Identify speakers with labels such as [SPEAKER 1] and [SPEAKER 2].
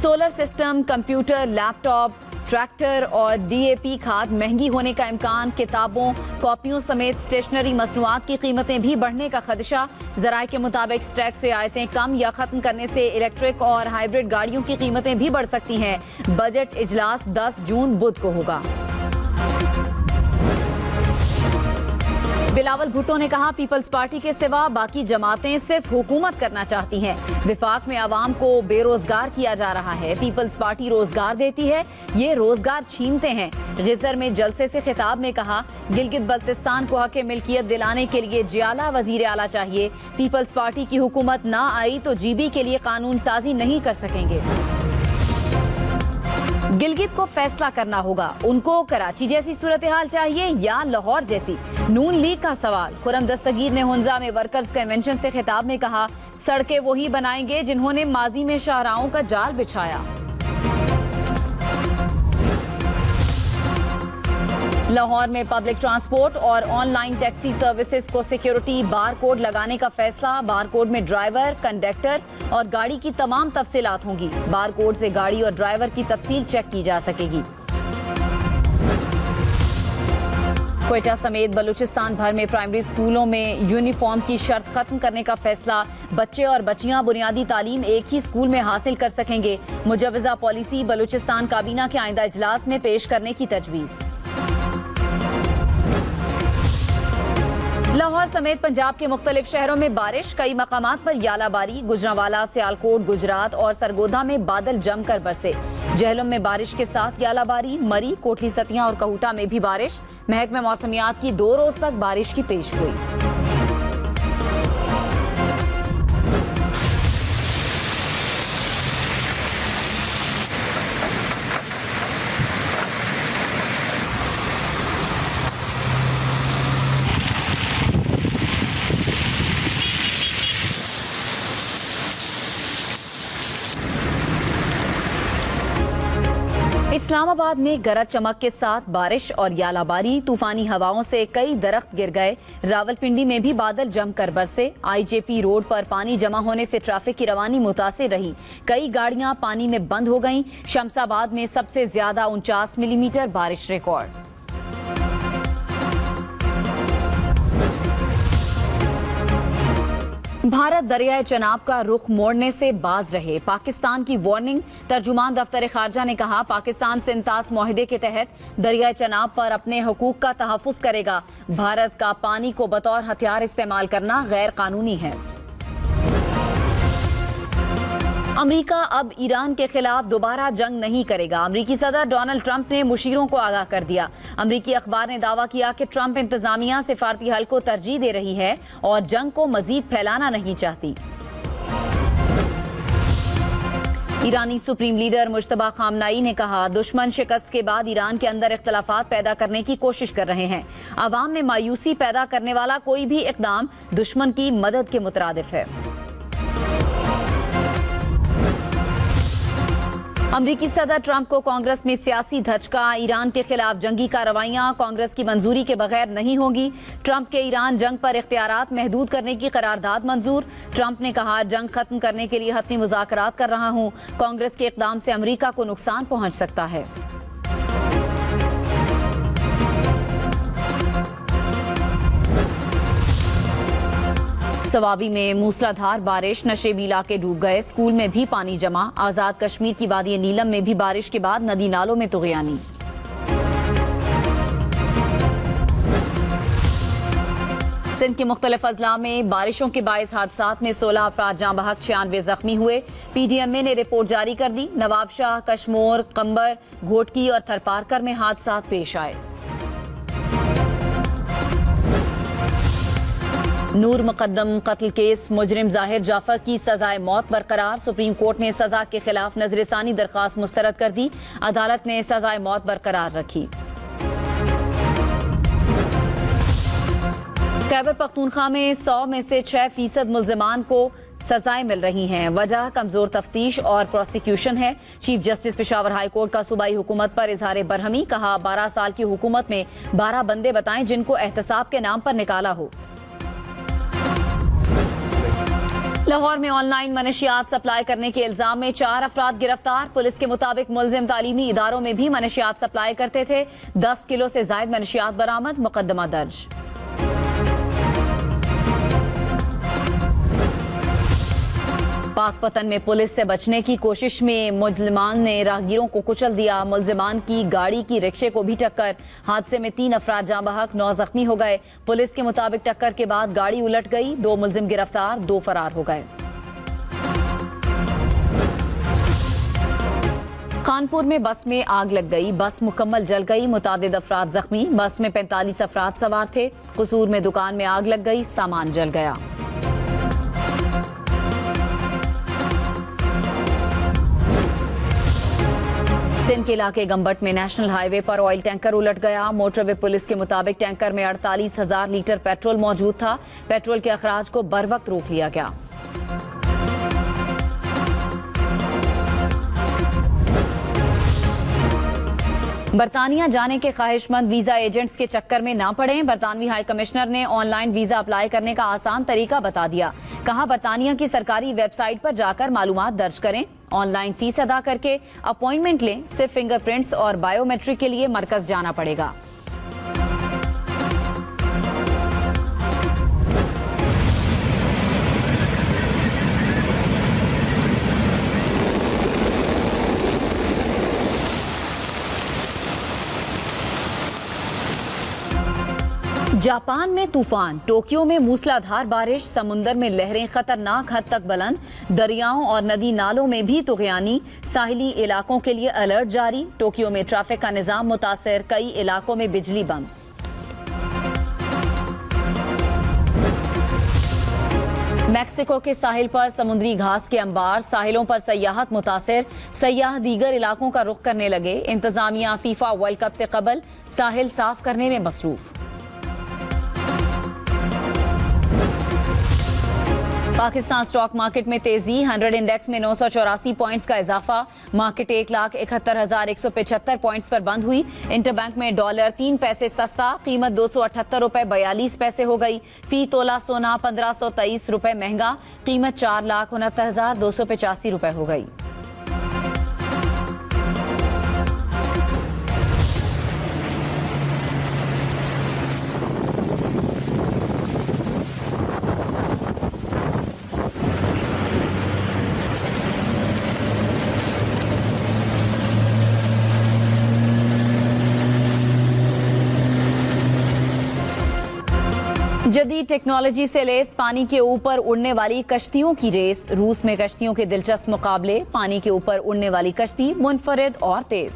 [SPEAKER 1] Solar system, computer, laptop, tractor और DAP खाद महंगी होने का इम्कान। किताबों, कॉपियों समेत स्टेशनरी मसनूआत की कीमतें भी बढ़ने का खदशा। ज़राए के मुताबिक टैक्स रियायतें कम या खत्म करने से इलेक्ट्रिक और हाइब्रिड गाड़ियों की कीमतें भी बढ़ सकती हैं। बजट इजलास 10 जून बुध को होगा। बिलावल भुट्टो ने कहा, पीपल्स पार्टी के सिवा बाकी जमातें सिर्फ हुकूमत करना चाहती हैं। विफाक में आवाम को बेरोजगार किया जा रहा है। पीपल्स पार्टी रोजगार देती है, ये रोजगार छीनते हैं। गिजर में जलसे से खिताब में कहा, गिलगित बल्तिस्तान को हक मिल्कियत दिलाने के लिए जियाला वजीर आला चाहिए। पीपल्स पार्टी की हुकूमत ना आई तो जीबी के लिए कानून साजी नहीं कर सकेंगे। गिलगित को फैसला करना होगा, उनको कराची जैसी सूरत हाल चाहिए या लाहौर जैसी। नून लीग का सवाल। खुरम दस्तगीर ने हुंजा में वर्कर्स कन्वेंशन से खिताब में कहा, सड़कें वही बनाएंगे जिन्होंने माजी में शाहराहों का जाल बिछाया। लाहौर में पब्लिक ट्रांसपोर्ट और ऑनलाइन टैक्सी सर्विसेज को सिक्योरिटी बार कोड लगाने का फैसला। बार कोड में ड्राइवर, कंडक्टर और गाड़ी की तमाम तफसीलात होंगी। बार कोड से गाड़ी और ड्राइवर की तफसील चेक की जा सकेगी। क्वेटा समेत बलूचिस्तान भर में प्राइमरी स्कूलों में यूनिफॉर्म की शर्त खत्म करने का फैसला। बच्चे और बच्चियां बुनियादी तालीम एक ही स्कूल में हासिल कर सकेंगे। मुजव्वजा पॉलिसी बलूचिस्तान काबीना के आइंदा इजलास में पेश करने की तजवीज़। लाहौर समेत पंजाब के मुख्तलिफ शहरों में बारिश, कई मकामात पर यालाबारी। गुजरांवाला, सियालकोट, गुजरात और सरगोधा में बादल जमकर बरसे। जहलम में बारिश के साथ यालाबारी। मरी, कोटली सतिया और कहूटा में भी बारिश। महकमा मौसमियात की 2 रोज तक बारिश की पेशगोई। इस्लामाबाद में गरज चमक के साथ बारिश और यालाबारी। तूफानी हवाओं से कई दरख्त गिर गए। रावलपिंडी में भी बादल जमकर बरसे। आईजेपी रोड पर पानी जमा होने से ट्रैफिक की रवानी मुतासिर रही। कई गाड़ियां पानी में बंद हो गईं। शमसाबाद में सबसे ज्यादा 49 मिलीमीटर बारिश रिकॉर्ड। भारत दरियाए चनाब का रुख मोड़ने से बाज रहे, पाकिस्तान की वार्निंग। तर्जुमान दफ्तर खारजा ने कहा, पाकिस्तान सिंतास मुआहदे के तहत दरियाए चनाब पर अपने हुकूक का तहफ़्फ़ुज़ करेगा। भारत का पानी को बतौर हथियार इस्तेमाल करना गैर कानूनी है। अमरीका अब ईरान के खिलाफ दोबारा जंग नहीं करेगा। अमरीकी सदर डोनाल्ड ट्रंप ने मुशीरों को आगाह कर दिया। अमरीकी अखबार ने दावा किया कि ट्रंप इंतजामिया सिफारती हल को तरजीह दे रही है और जंग को मजीद फैलाना नहीं चाहती। ईरानी सुप्रीम लीडर मुश्तबा खामनाई ने कहा, दुश्मन शिकस्त के बाद ईरान के अंदर इख्तलाफात पैदा करने की कोशिश कर रहे हैं। अवाम में मायूसी पैदा करने वाला कोई भी इक़दाम दुश्मन की मदद के मुतरादिफ है। अमरीकी सदर ट्रंप को कांग्रेस में सियासी धचका। ईरान के खिलाफ जंगी कार्रवाइयां कांग्रेस की मंजूरी के बगैर नहीं होगी। ट्रंप के ईरान जंग पर इख्तियारात महदूद करने की करारदाद मंजूर। ट्रंप ने कहा, जंग खत्म करने के लिए हतमी मुज़ाकरात कर रहा हूं। कांग्रेस के इक़दाम से अमरीका को नुकसान पहुंच सकता है। सवाबी में मूसलाधार बारिश, नशेबी इलाके डूब गए। स्कूल में भी पानी जमा। आजाद कश्मीर की वादी नीलम में भी बारिश के बाद नदी नालों में तुग़यानी। सिंध के मुख्तलिफ अजला में बारिशों के बाइस हादसात में 16 अफराद जाँ बहक, 96 जख्मी हुए। PDMA ने रिपोर्ट जारी कर दी। नवाबशाह, कशमोर, कंबर, घोटकी और थरपारकर में हादसात पेश आए। नूर मुकद्दम कत्ल केस, मुजरिम जाहिर जाफर की सजाए मौत बरकरार। सुप्रीम कोर्ट ने सजा के खिलाफ नजरसानी दरख्वास्त मुस्तरद कर दी। अदालत ने सजाए मौत बरकरार रखी। खैबर पख्तूनख्वा में 100 में से 6% मुल्जिमान को सजाएं मिल रही हैं। वजह कमजोर तफ्तीश और प्रोसिक्यूशन है। Chief justice Peshawar high court का सूबाई हुकूमत पर इजहार बरहमी। कहा, 12 साल की हुकूमत में 12 बंदे बताएं जिनको एहतसाब के नाम पर निकाला हो। लाहौर में ऑनलाइन मनशियात सप्लाई करने के इल्जाम में 4 अफराद गिरफ्तार। पुलिस के मुताबिक मुलजिम तालीमी इदारों में भी मनशियात सप्लाई करते थे। 10 किलो से जायद मनशियात बरामद, मुकदमा दर्ज। पाकपतन में पुलिस से बचने की कोशिश में मुजरिमान ने राहगीरों को कुचल दिया। मुलजिमान की गाड़ी की रिक्शे को भी टक्कर। हादसे में 3 अफराद जाँ बहक, 9 जख्मी हो गए। पुलिस के मुताबिक टक्कर के बाद गाड़ी उलट गई। 2 मुलजिम गिरफ्तार, 2 फरार हो गए। कानपुर में बस में आग लग गई। बस मुकम्मल जल गई, मुतादिद अफराद जख्मी। बस में 45 अफराद सवार थे। कसूर में दुकान में आग लग गई, सामान जल गया। सिंध के इलाके गंबट में नेशनल हाईवे पर ऑयल टैंकर उलट गया। मोटरवे पुलिस के मुताबिक टैंकर में 48,000 लीटर पेट्रोल मौजूद था। पेट्रोल के अखराज को बरवक्त रोक लिया गया। बरतानिया जाने के ख्वाहिशमंद वीजा एजेंट्स के चक्कर में ना पड़ें। बरतानवी हाई कमिश्नर ने ऑनलाइन वीजा अप्लाई करने का आसान तरीका बता दिया। कहा, बरतानिया की सरकारी वेबसाइट पर जाकर मालूमात दर्ज करें, ऑनलाइन फीस अदा करके अपॉइंटमेंट लें। सिर्फ फिंगरप्रिंट्स और बायोमेट्रिक के लिए मरकज जाना पड़ेगा। जापान में तूफान, टोक्यो में मूसलाधार बारिश, समुंदर में लहरें खतरनाक हद तक बुलंद, दरियाओं और नदी नालों में भी तुग़यानी, साहिली इलाकों के लिए अलर्ट जारी। टोक्यो में ट्रैफिक का निज़ाम मुतासर, कई इलाकों में बिजली बंद। मैक्सिको के साहिल पर समुद्री घास के अंबार, साहिलों पर सयाहत मुतासर, सयाह दीगर इलाकों का रुख करने लगे। इंतजामिया फीफा वर्ल्ड कप से कबल साहिल साफ करने में मसरूफ। पाकिस्तान स्टॉक मार्केट में तेजी, 100 इंडेक्स में 984 पॉइंट्स का इजाफा। मार्केट 1,71,175 पॉइंट्स पर बंद हुई। इंटरबैंक में डॉलर 3 पैसे सस्ता, कीमत 278 रुपए 42 पैसे हो गई। फी तोला सोना 1523 रुपए महंगा, कीमत 4,69,285 रुपए हो गई। जदीद टेक्नोलॉजी से लैस पानी के ऊपर उड़ने वाली कश्तियों की रेस। रूस में कश्तियों के दिलचस्प मुकाबले। पानी के ऊपर उड़ने वाली कश्ती मुनफरिद और तेज।